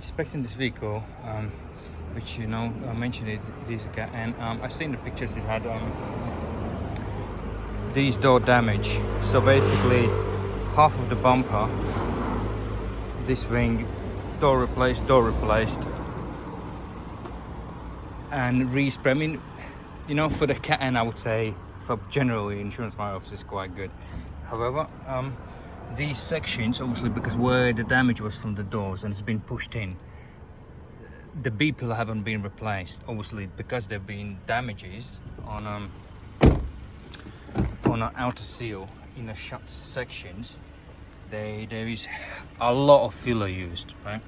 Inspecting this vehicle, which I mentioned it is a cat, and I seen the pictures. It had these door damage. So basically, half of the bumper, this wing, door replaced, and respray. I mean, for the cat, and I would say for generally insurance write-offs is quite good. However, these sections, obviously, because where the damage was from the doors and it's been pushed in, the B pillar haven't been replaced. Obviously, because there have been damages on an outer seal in the shut sections, there is a lot of filler used, right?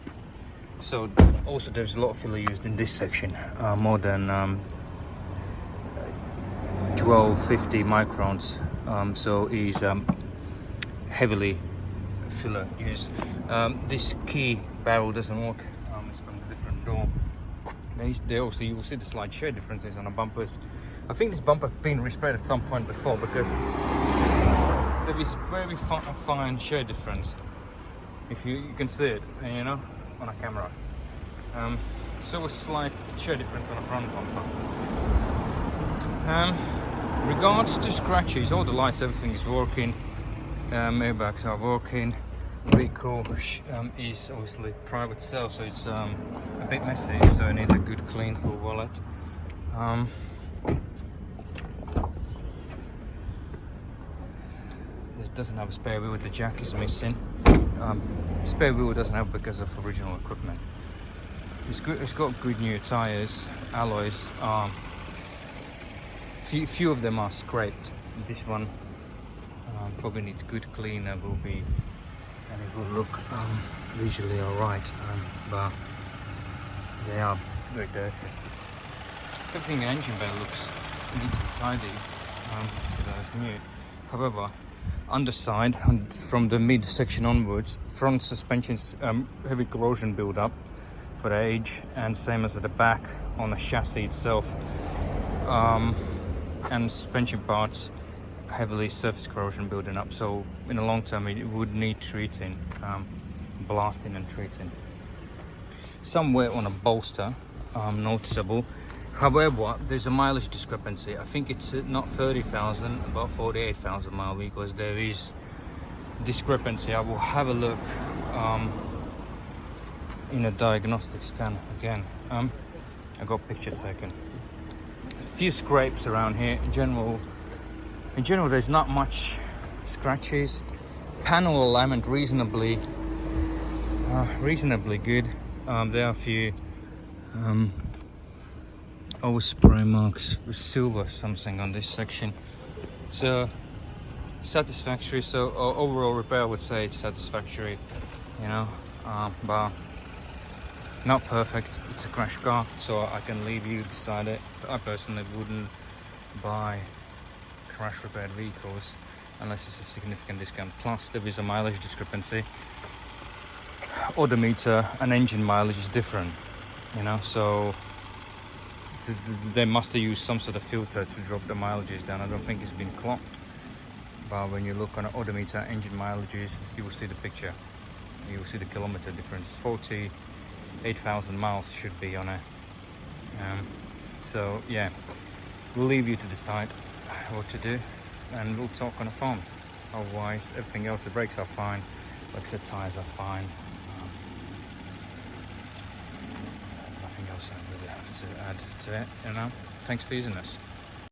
So also there's a lot of filler used in this section, more than 1250 microns. So is heavily filler used. This key barrel doesn't work. It's from a different door. They also, you will see the slight shade differences on the bumpers. I think this bumper has been resprayed at some point before, because there is very fine shade difference. If you can see it, on a camera. So a slight shade difference on the front bumper. Regards to scratches, all the lights, everything is working. Airbags are working. Vehicle is obviously private sale, so it's a bit messy, so it needs a good clean full wallet. This doesn't have a spare wheel, the jack is missing. Spare wheel doesn't have because of original equipment. It's got good new tires, alloys. Few of them are scraped. This one probably needs good cleaner, and it will look visually alright, but they are very dirty. Everything in the engine bay looks neat and tidy, so that's new. However, underside, from the mid section onwards, front suspension's heavy corrosion build up for the age, and same as at the back on the chassis itself, and suspension parts, heavily surface corrosion building up. So in the long term it would need treating, blasting and treating. Some wear on a bolster, noticeable. However, there's a mileage discrepancy. I think it's not 30,000, about 48,000 mile vehicles. There is discrepancy. I will have a look in a diagnostic scan again. I got a picture taken. A few scrapes around here. In general, there's not much scratches. Panel alignment reasonably good. There are a few overspray marks with silver something on this section. So satisfactory. So overall repair, I would say it's satisfactory. But not perfect. It's a crash car, so I can leave you decide it. But I personally wouldn't buy crash repaired vehicles unless it's a significant discount. Plus there is a mileage discrepancy. Odometer and engine mileage is different, so they must have used some sort of filter to drop the mileages down. I don't think it's been clocked, but when you look on the odometer, engine mileages, you will see the picture. You will see the kilometer difference. 48,000 miles should be on it. So yeah, we'll leave you to decide what to do, and we'll talk on the phone. Otherwise, everything else, the brakes are fine, like I said, tires are fine. Nothing else I really have to add to it. Thanks for using this.